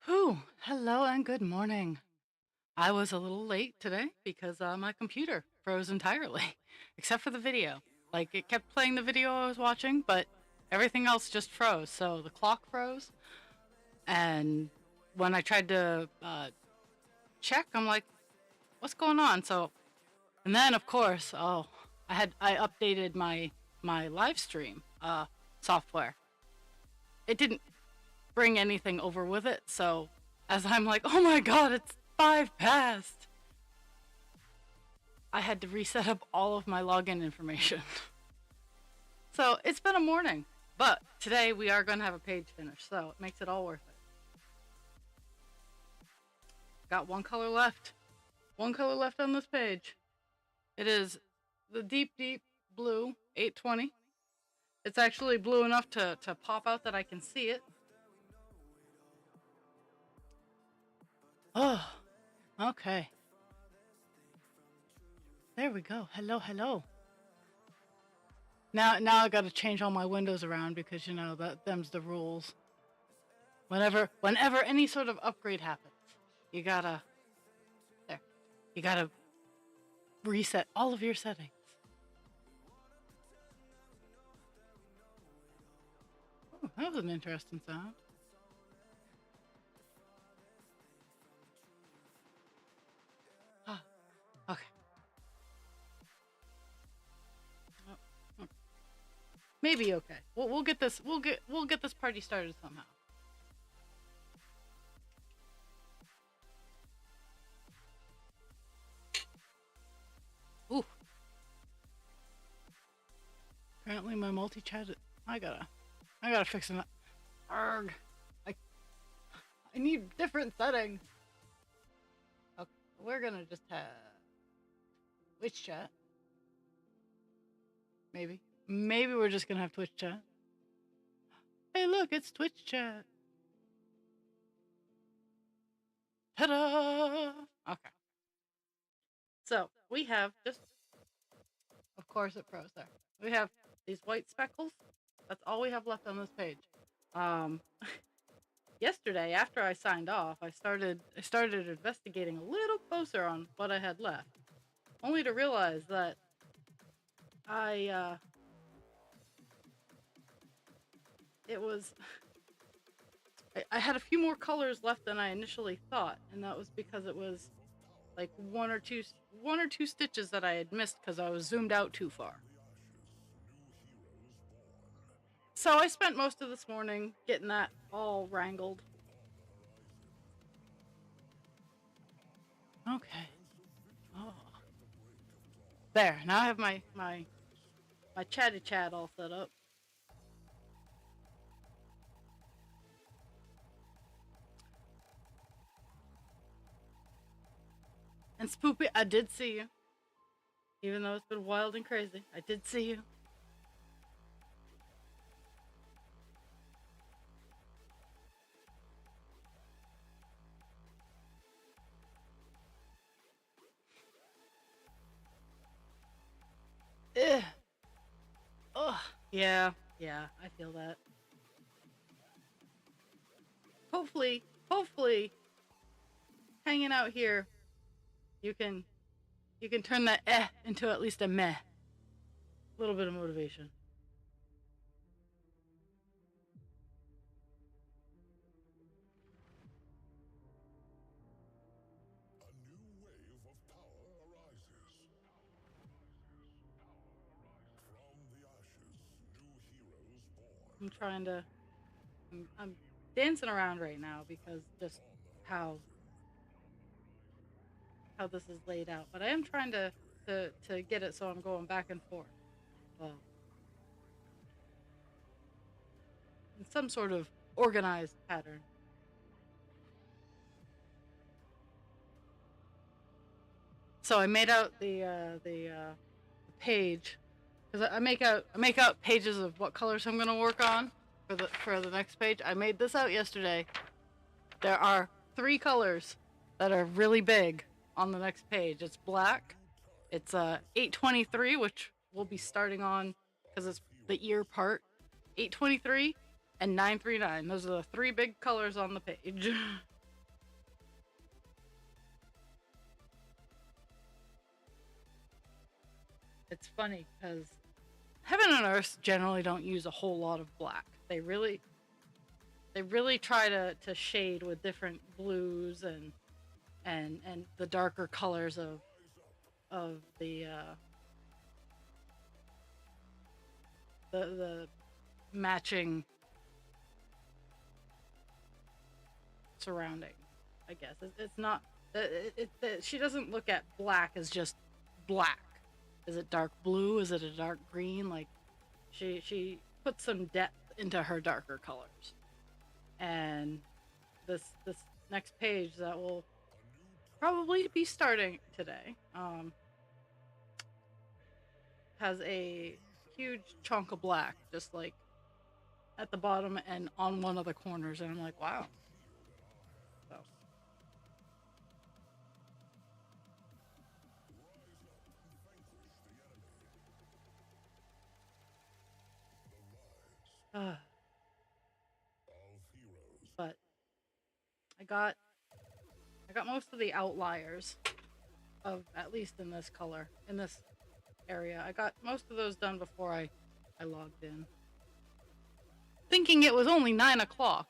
Whew, hello and good morning. I was a little late today because my computer froze entirely, except for the video. Like it kept playing the video I was watching, but everything else just froze. So the clock froze, and when I tried to check, I'm like, "What's going on?" So, and then of course, I updated my live stream software. It didn't bring anything over with it, so as I'm like, "Oh my god, it's 5 past." I had to reset up all of my login information. So it's been a morning, but today we are going to have a page finish, so it makes it all worth it. Got one color left. One color left on this page. It is the deep, deep blue 820. It's actually blue enough to pop out that I can see it. Oh, okay. There we go. Hello, hello. Now I got to change all my windows around because you know that them's the rules. Whenever any sort of upgrade happens, you gotta you gotta reset all of your settings. Oh, that was an interesting sound. Ah, okay. Oh, oh. Maybe okay. We'll get this. We'll get this party started somehow. Ooh. Apparently my multi-chat. I gotta fix it. Arg. I I need different settings. Okay, we're gonna just have Twitch chat. Maybe we're just gonna have Twitch chat. Hey, look, it's Twitch chat. Ta-da! Okay. So we have just, of course, it froze there. We have these white speckles. That's all we have left on this page. Um, yesterday, after I signed off, I started investigating a little closer on what I had left, only to realize that I it was I had a few more colors left than I initially thought, and that was because it was like one or two stitches that I had missed because I was zoomed out too far. So I spent most of this morning getting that all wrangled. Okay. Oh. There. Now I have my chatty chat all set up. And Spoopy, I did see you. Even though it's been wild and crazy, I did see you. Ugh. Oh, yeah, I feel that. Hopefully, hanging out here, you can turn that into at least a meh. A little bit of motivation. I'm trying to. I'm dancing around right now because just how this is laid out. But I am trying to get it so I'm going back and forth. Well, in some sort of organized pattern. So I made out the page because I make out pages of what colors I'm gonna work on for the next page. I made this out yesterday. There are 3 colors that are really big on the next page. It's black. It's 823, which we'll be starting on because it's the ear part. 823 and 939. Those are the 3 big colors on the page. it's funny because Heaven and Earth generally don't use a whole lot of black. They really try to shade with different blues and the darker colors of the matching surroundings. I guess it's not. She doesn't look at black as just black. Is it dark blue? Is it a dark green? Like she puts some depth into her darker colors. And this next page that will probably be starting today has a huge chunk of black, just like at the bottom and on one of the corners, and I'm like, wow. So uh, but I got I got most of the outliers of, at least in this color, in this area. I got most of those done before I logged in, thinking it was only 9 o'clock.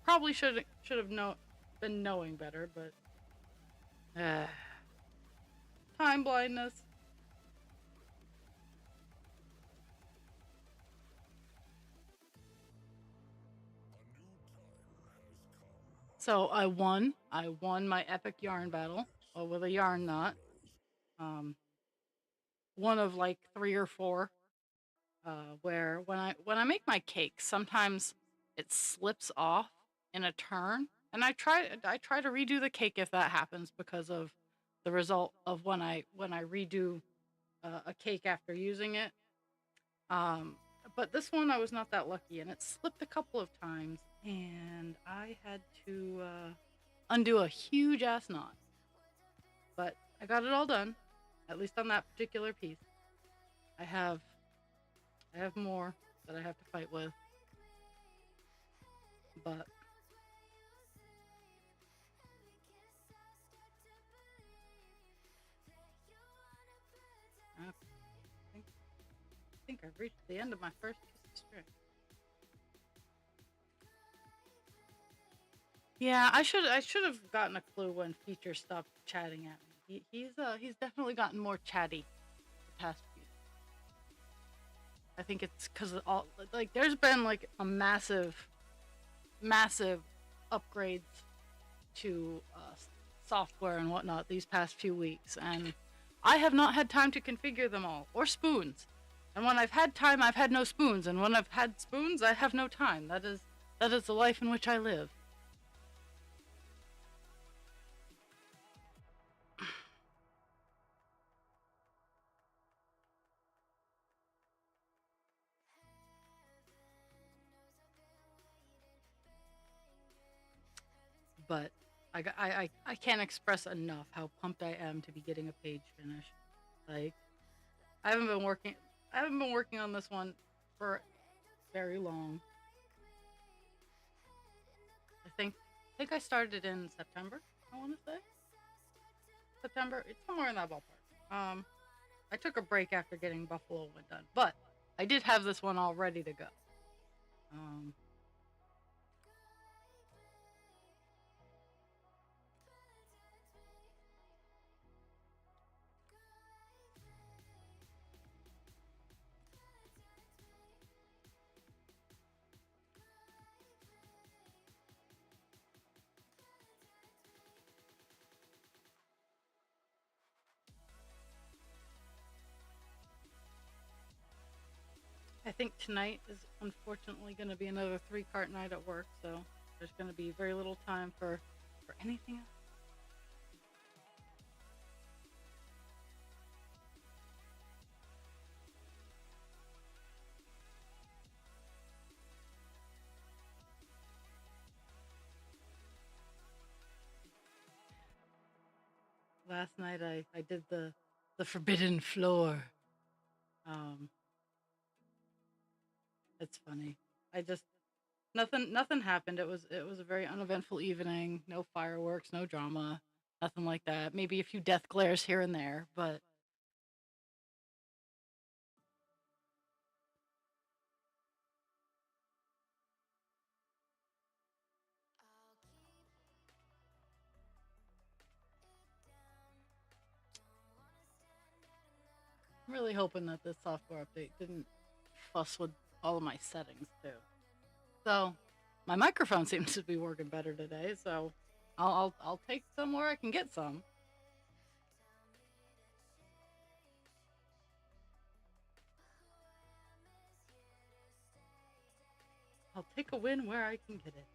Probably should have been knowing better, but uh, time blindness. So I won. I won my epic yarn battle with a yarn knot. Um, one of like 3 or 4. Where when I make my cakes, sometimes it slips off in a turn, and I try to redo the cake if that happens because of the result of when I redo a cake after using it. Um, but this one I was not that lucky, and it slipped a couple of times, and I had to undo a huge ass knot. But I got it all done, at least on that particular piece. I have I have more that I have to fight with, but I think I've reached the end of my first piece of string. Yeah, I should have gotten a clue when Feature stopped chatting at me. He's definitely gotten more chatty the past few. I think it's because all, like, there's been like a massive upgrades to software and whatnot these past few weeks, and I have not had time to configure them all, or spoons. And when I've had time, I've had no spoons, and when I've had spoons, I have no time. That is the life in which I live. But I can't express enough how pumped I am to be getting a page finished. Like, I haven't been working I haven't been working on this one for very long. I think I started in September. I want to say September. It's somewhere in that ballpark. I took a break after getting Buffalo Wind done, but I did have this one all ready to go. Um, I think tonight is unfortunately going to be another 3 cart night at work, so there's going to be very little time for anything else. Last night I did the forbidden floor. Um, it's funny. I just nothing happened. It was a very uneventful evening. No fireworks, no drama, nothing like that. Maybe a few death glares here and there, but really hoping that this software update didn't fuss with all of my settings too. So my microphone seems to be working better today, so I'll take some where I can get some. I'll take a win where I can get it.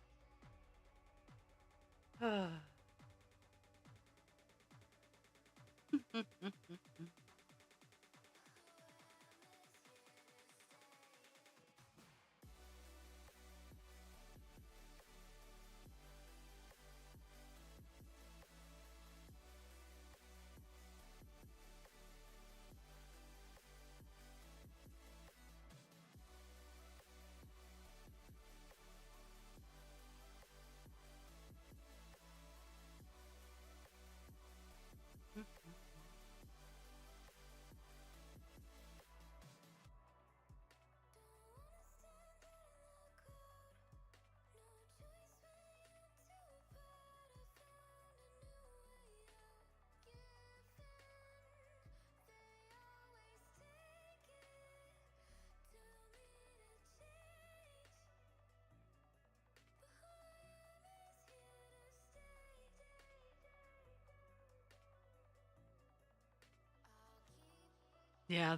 Yeah,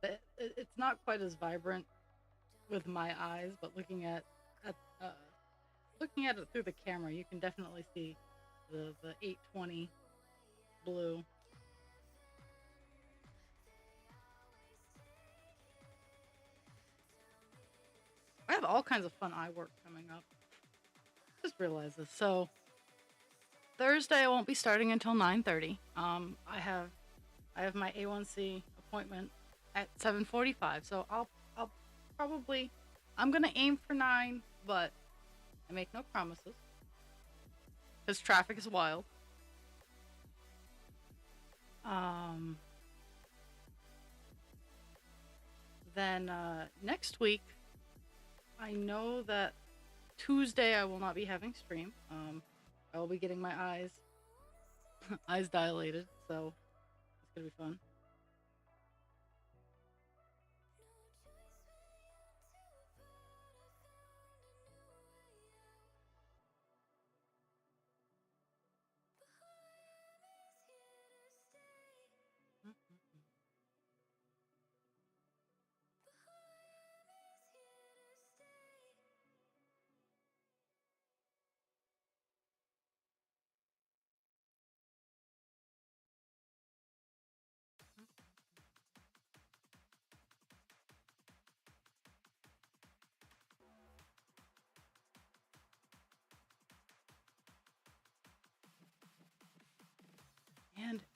it's not quite as vibrant with my eyes, but at uh, looking at it through the camera, you can definitely see the 820 blue. I have all kinds of fun eye work coming up. Just realized this. So Thursday I won't be starting until 9:30. I have my A1C appointment at 7:45. So I'll probably I'm gonna aim for 9, but I make no promises because traffic is wild. Um, then next week, I know that Tuesday I will not be having stream. I will be getting my eyes dilated, so it's gonna be fun.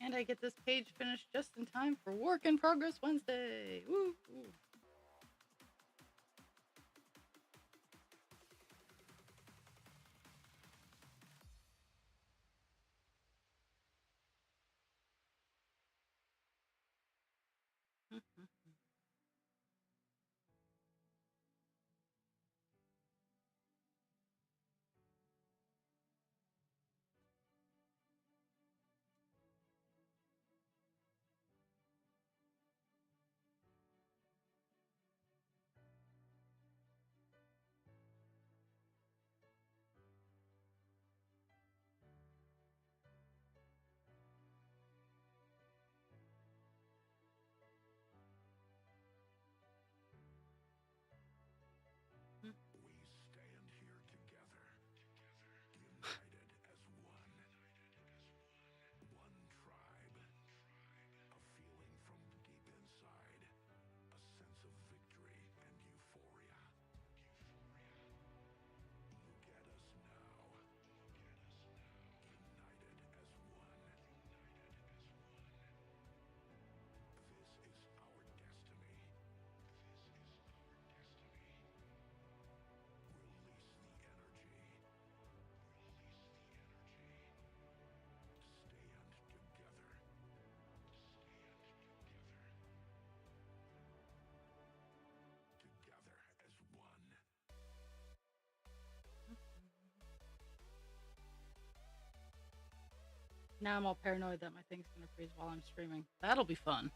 And I get this page finished just in time for Work in Progress Wednesday. Woo! Woo. Now I'm all paranoid that my thing's gonna freeze while I'm streaming. That'll be fun.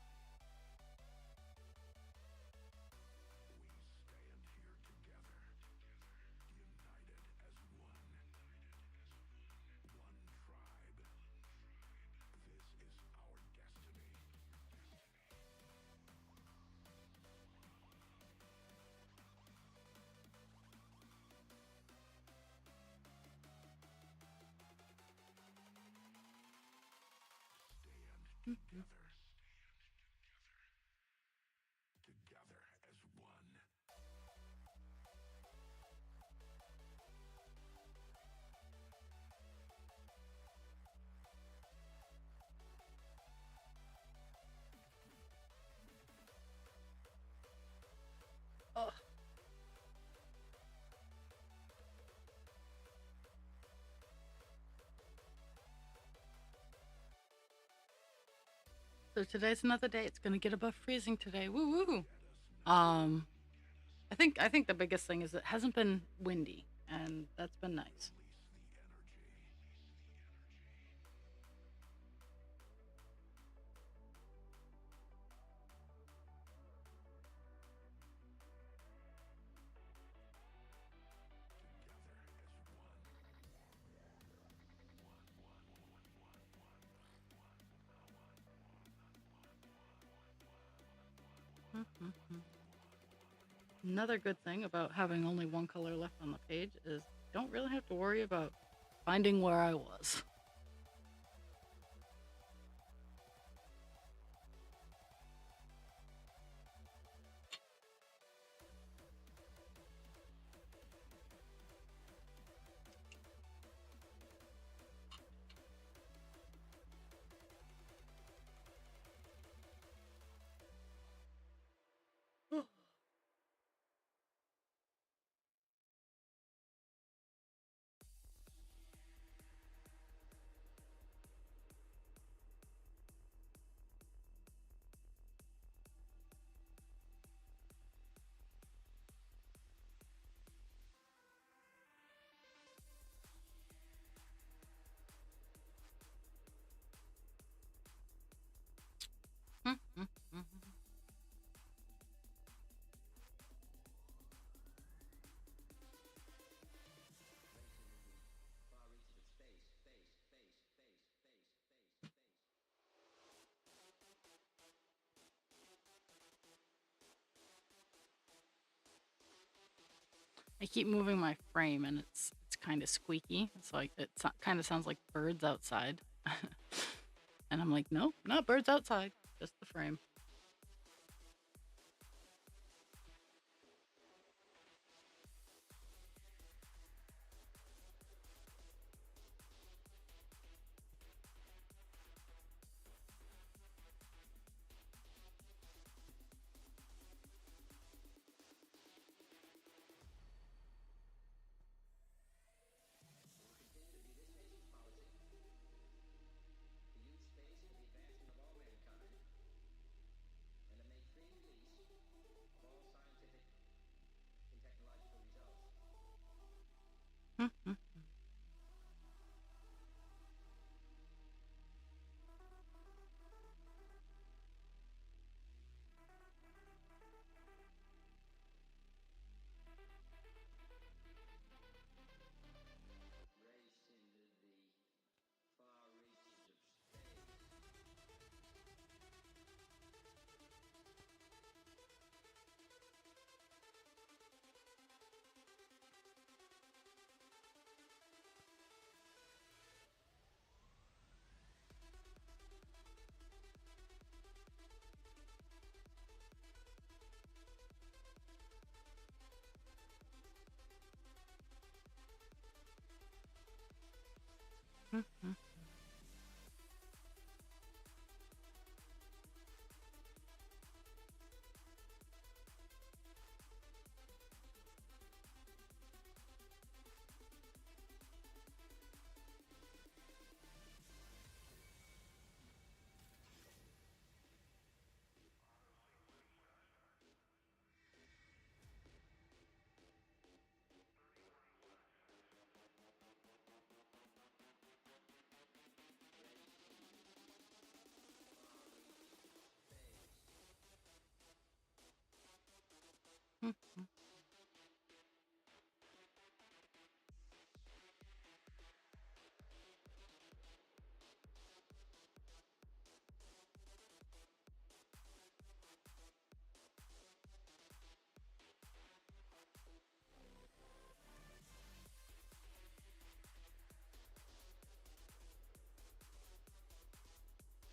Oh. So today's another day. It's gonna get above freezing today. Woo woo. Um, I think the biggest thing is it hasn't been windy, and that's been nice. Another good thing about having only one color left on the page is I don't really have to worry about finding where I was. I keep moving my frame and it's kind of squeaky. It's like it kind of sounds like birds outside. And I'm like, nope, not birds outside, just the frame.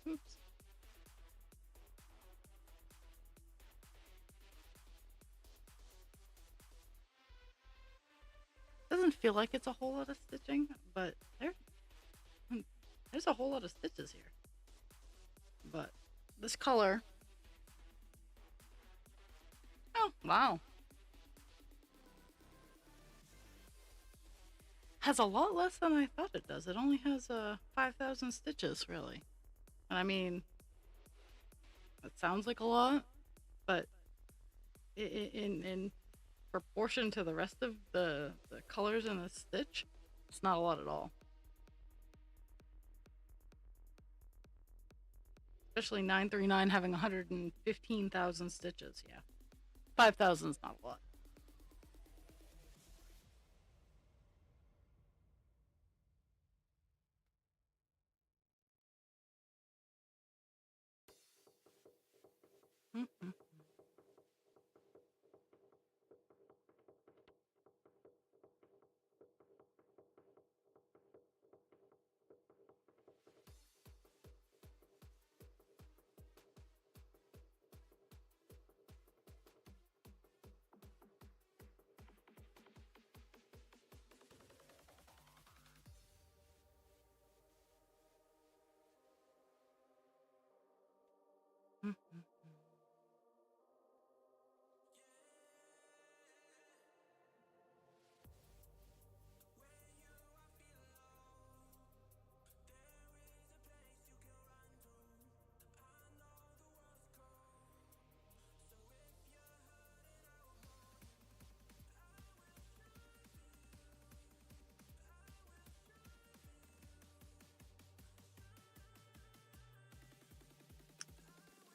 Oops. doesn't feel like it's a whole lot of stitching, but there's a whole lot of stitches here. But this color, oh wow, has a lot less than I thought it does. It only has 5,000 stitches, really. And I mean, it sounds like a lot, but in proportion to the rest of the colors in the stitch, it's not a lot at all. Especially 939 having 115,000 stitches. Yeah, 5,000 is not a lot. Mm-hmm. Mm-hmm.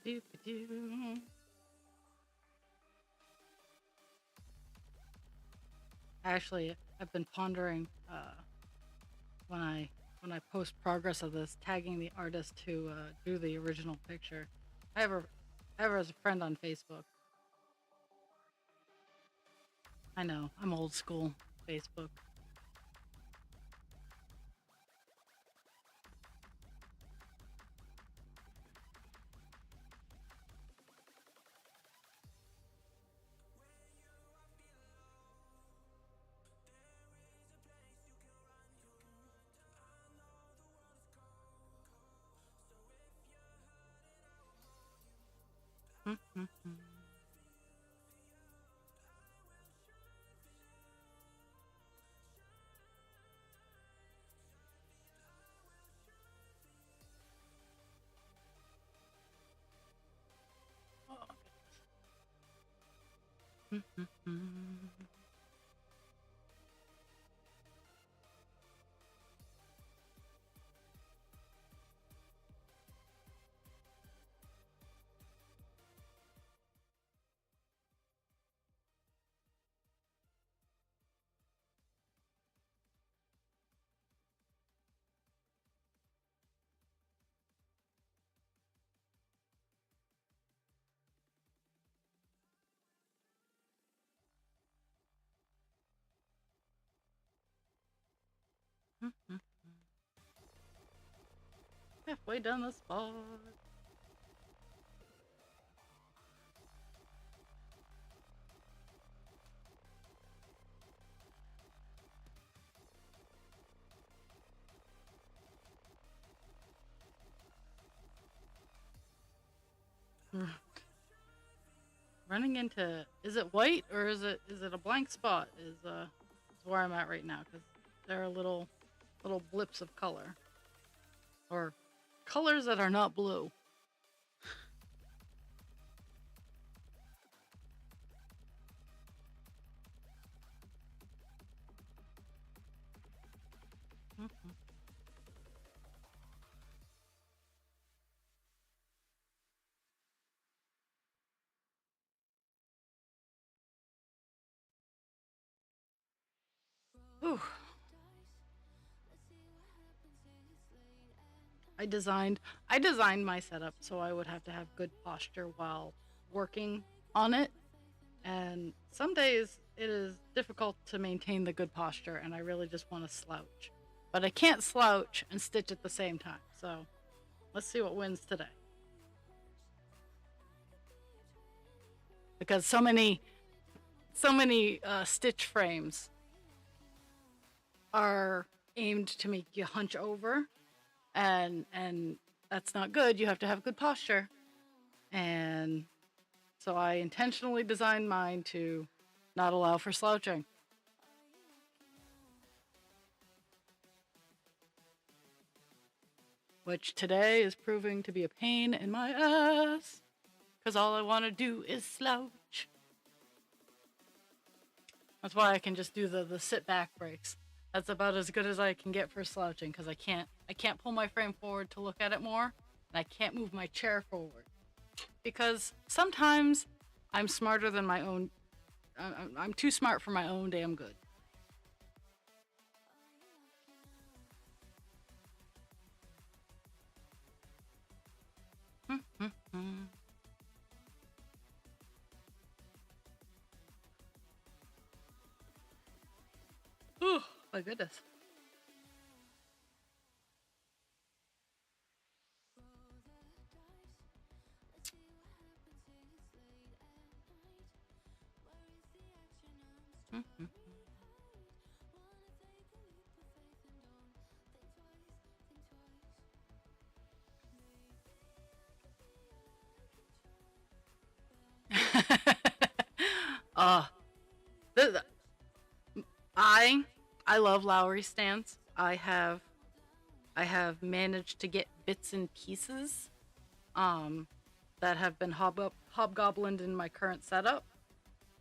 Doo-ba-doo. Actually, I've been pondering when I post progress of this, tagging the artist who drew the original picture. I have her, I have her as a friend on Facebook. I know, I'm old school Facebook. Mm-hmm. Oh, mm-hmm. Mm-hmm. Halfway down the spot. Running into, is it white or is it a blank spot? Is where I'm at right now because there are little blips of color or colors that are not blue. Mm-hmm. Ooh. I designed my setup so I would have to have good posture while working on it. And some days it is difficult to maintain the good posture and I really just want to slouch. But I can't slouch and stitch at the same time. So let's see what wins today. Because so many stitch frames are aimed to make you hunch over, and that's not good. You have to have good posture. And so I intentionally designed mine to not allow for slouching. Which today is proving to be a pain in my ass, because all I want to do is slouch. That's why I can just do the sit back breaks. That's about as good as I can get for slouching, because I can't pull my frame forward to look at it more, and I can't move my chair forward. Because sometimes I'm smarter than my own. I'm too smart for my own damn good. Oh my goodness. uh, th- I I love Lowry stands. I have managed to get bits and pieces that have been hobgoblined in my current setup.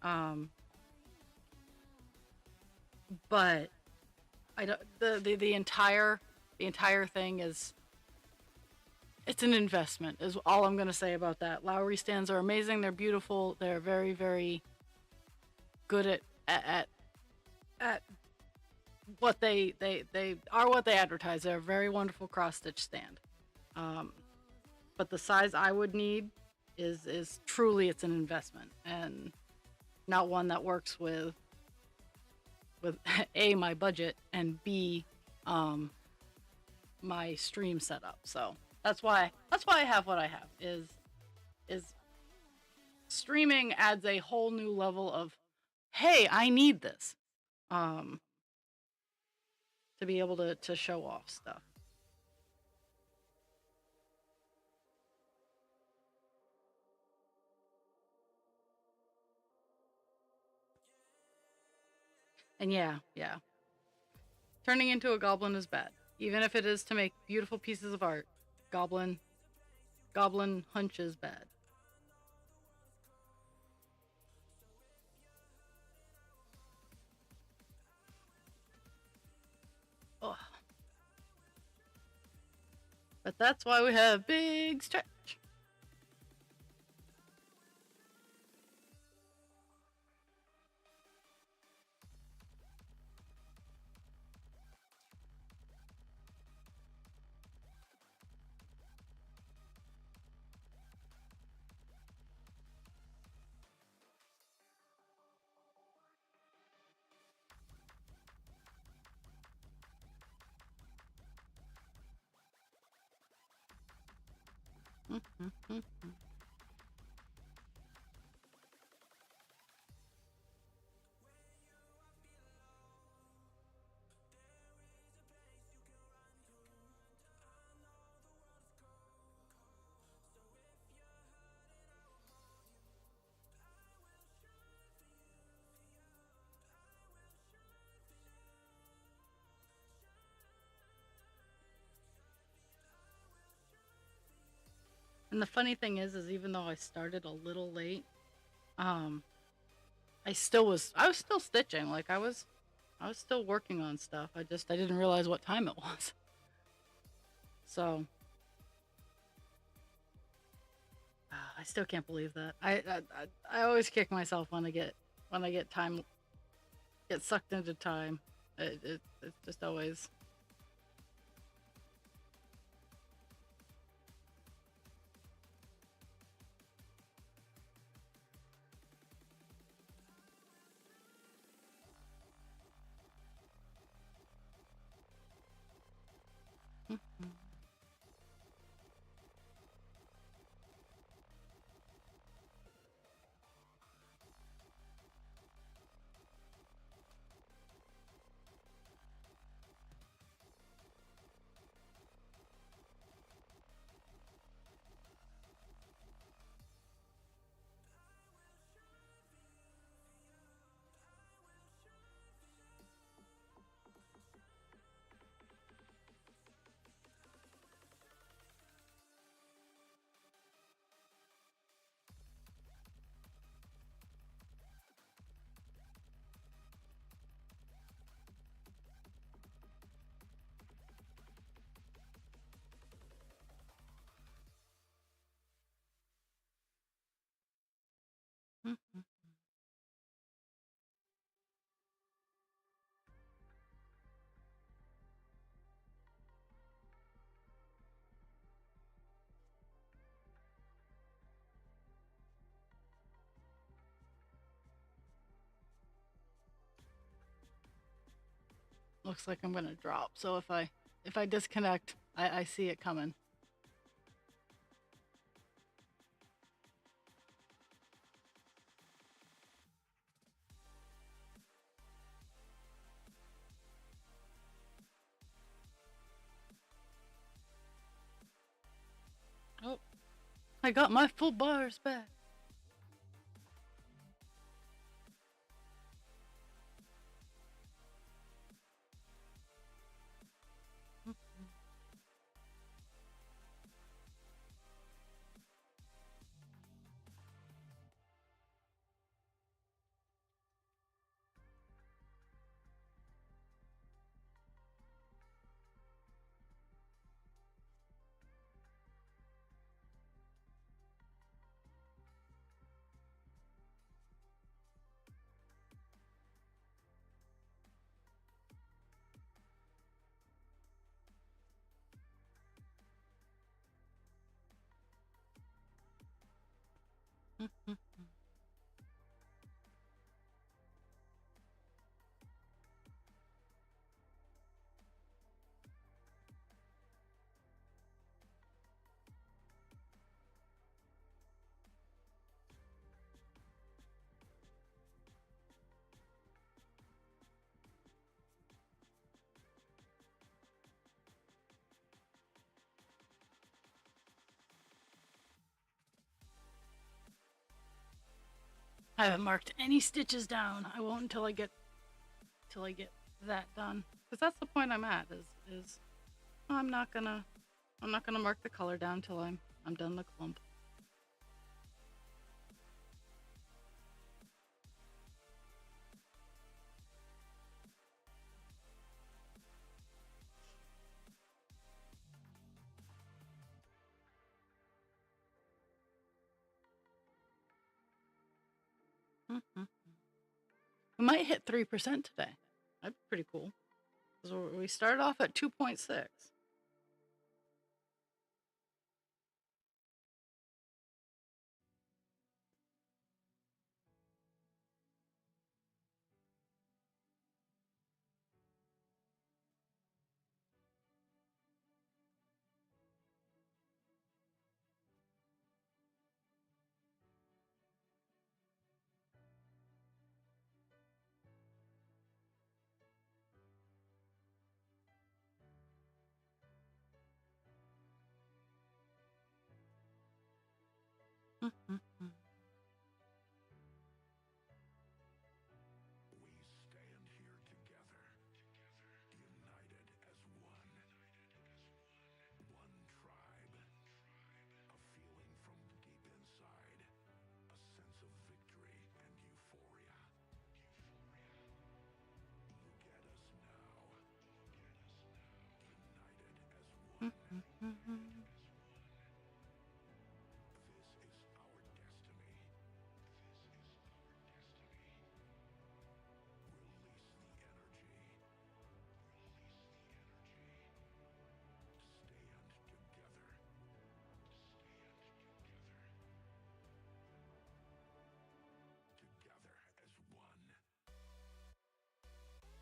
Um, but I don't the entire thing is, it's an investment is all I'm going to say about that. Lowry stands are amazing. They're beautiful. They're very, very good at what they are, what they advertise. They're a very wonderful cross stitch stand. Um, but the size I would need is truly, it's an investment, and not one that works with A, my budget, and B, um, my stream setup. So that's why I have what I have. Is streaming adds a whole new level of, hey, I need this, um, to be able to show off stuff. And yeah, turning into a goblin is bad, even if it is to make beautiful pieces of art. Goblin goblin hunch is bad. Ugh. But that's why we have big stretch. And the funny thing is even though I started a little late, um, I was still stitching. Like I was still working on stuff. I didn't realize what time it was. So I still can't believe that. I always kick myself when I get time get sucked into time. It's just always. Mhm. Looks like I'm gonna drop. So if I disconnect, I see it coming. Oh, I got my full bars back. Mhm. I haven't marked any stitches down. I won't until I get that done. Because that's the point I'm at. Is I'm not gonna mark the color down till I'm done the clump. Mhm. We might hit 3% today. That'd be pretty cool. Because we started off at 2.6. Mhm.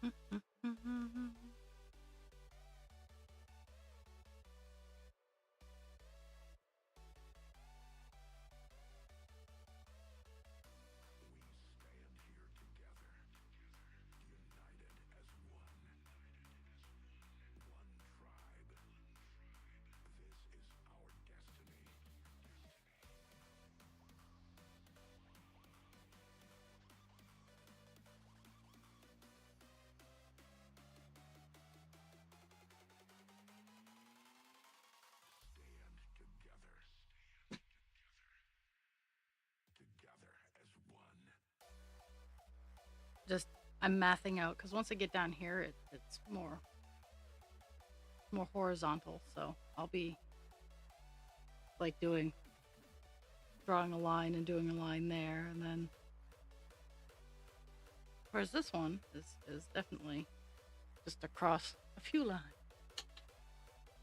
Mhm. Mhm. Just I'm mathing out because once I get down here, it's more horizontal. So I'll be like doing drawing a line and doing a line there, and then whereas this one is definitely just across a few lines.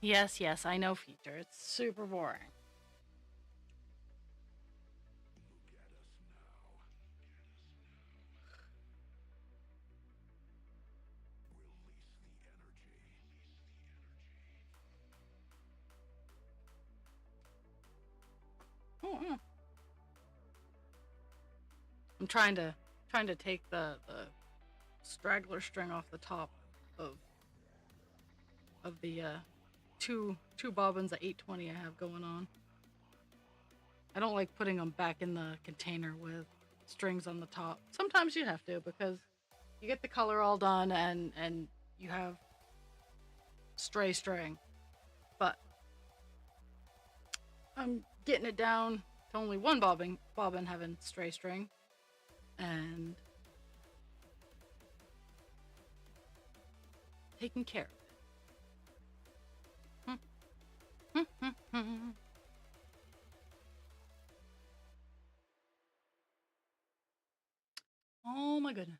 Yes, yes, I know, feature. It's super boring. Oh, I'm trying to take the straggler string off the top of the two bobbins at 820 I have going on. I don't like putting them back in the container with strings on the top. Sometimes you have to because you get the color all done and you have stray string. But I'm getting it down to only one bobbin having stray string, and taking care of it. Oh my goodness.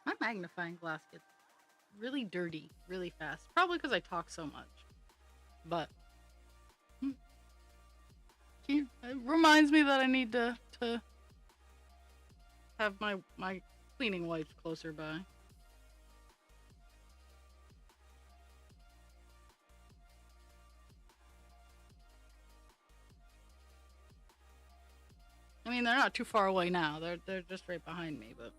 My magnifying glass gets really dirty really fast. Probably because I talk so much. But it reminds me that I need to have my cleaning wipes closer by. I mean, they're not too far away now. They're just right behind me, but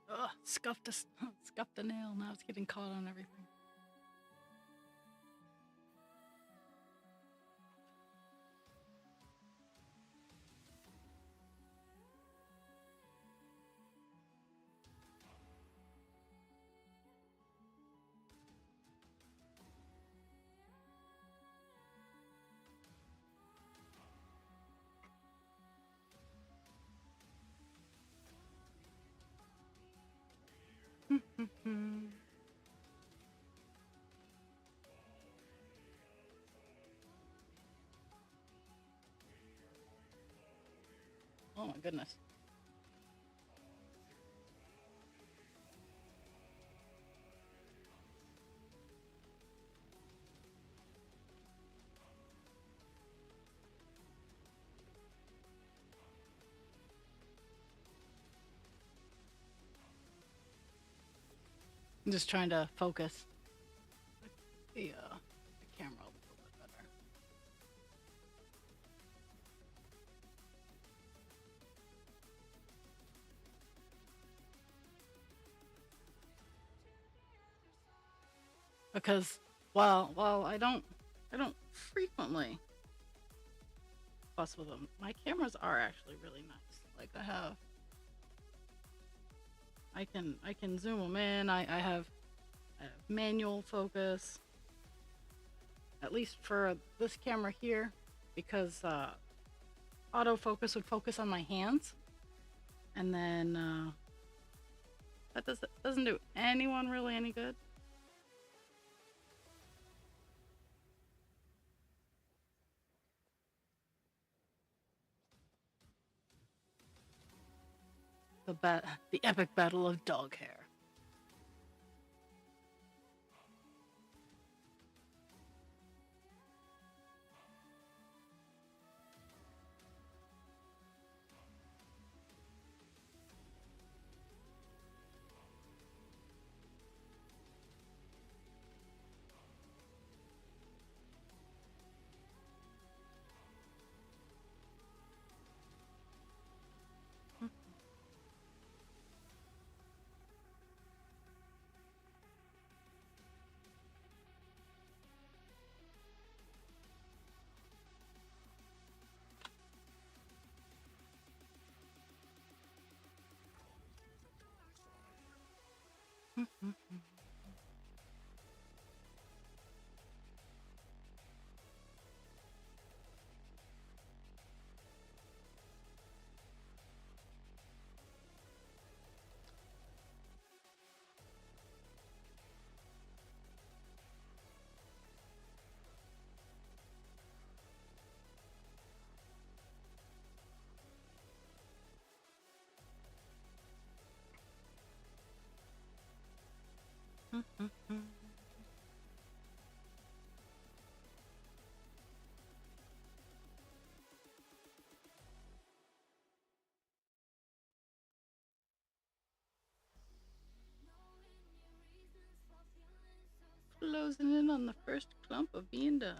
ugh, scuffed a nail. Now it's getting caught on everything. Oh my goodness. I'm just trying to focus the camera a little bit better. Because while I don't frequently fuss with them, my cameras are actually really nice. Like I can zoom them in. I have manual focus, at least for this camera here, because autofocus would focus on my hands, and then that doesn't do anyone really any good. The epic battle of dog hair. Closing in on the first clump of being done.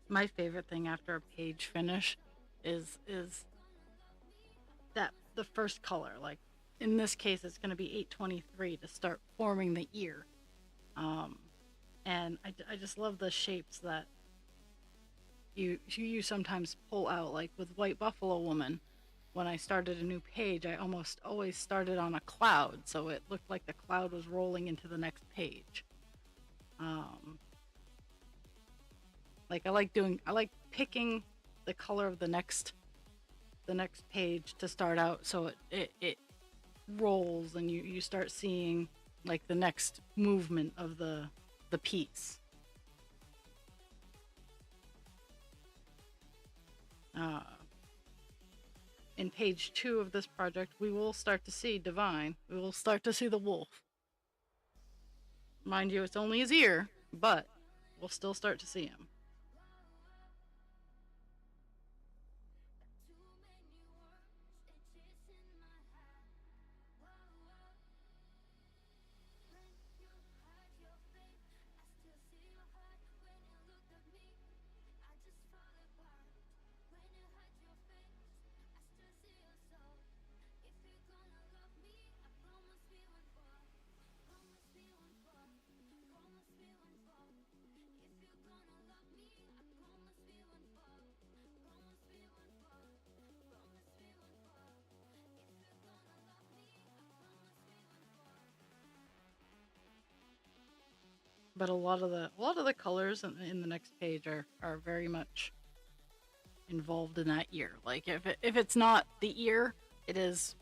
My favorite thing after a page finish is that the first color. Like in this case, it's going to be 823 to start forming the ear. Um, and I just love the shapes that you sometimes pull out. Like with White Buffalo Woman, when I started a new page, I almost always started on a cloud, so it looked like the cloud was rolling into the next page. Um, I like picking the color of the next page to start out, so it rolls and you start seeing like the next movement of the piece. Uh, in page 2 of this project, we will start to see Divine. We will start to see the wolf. Mind you, it's only his ear, but we'll still start to see him. But a lot of the colors in the next page are very much involved in that ear. Like if it's not the ear, it is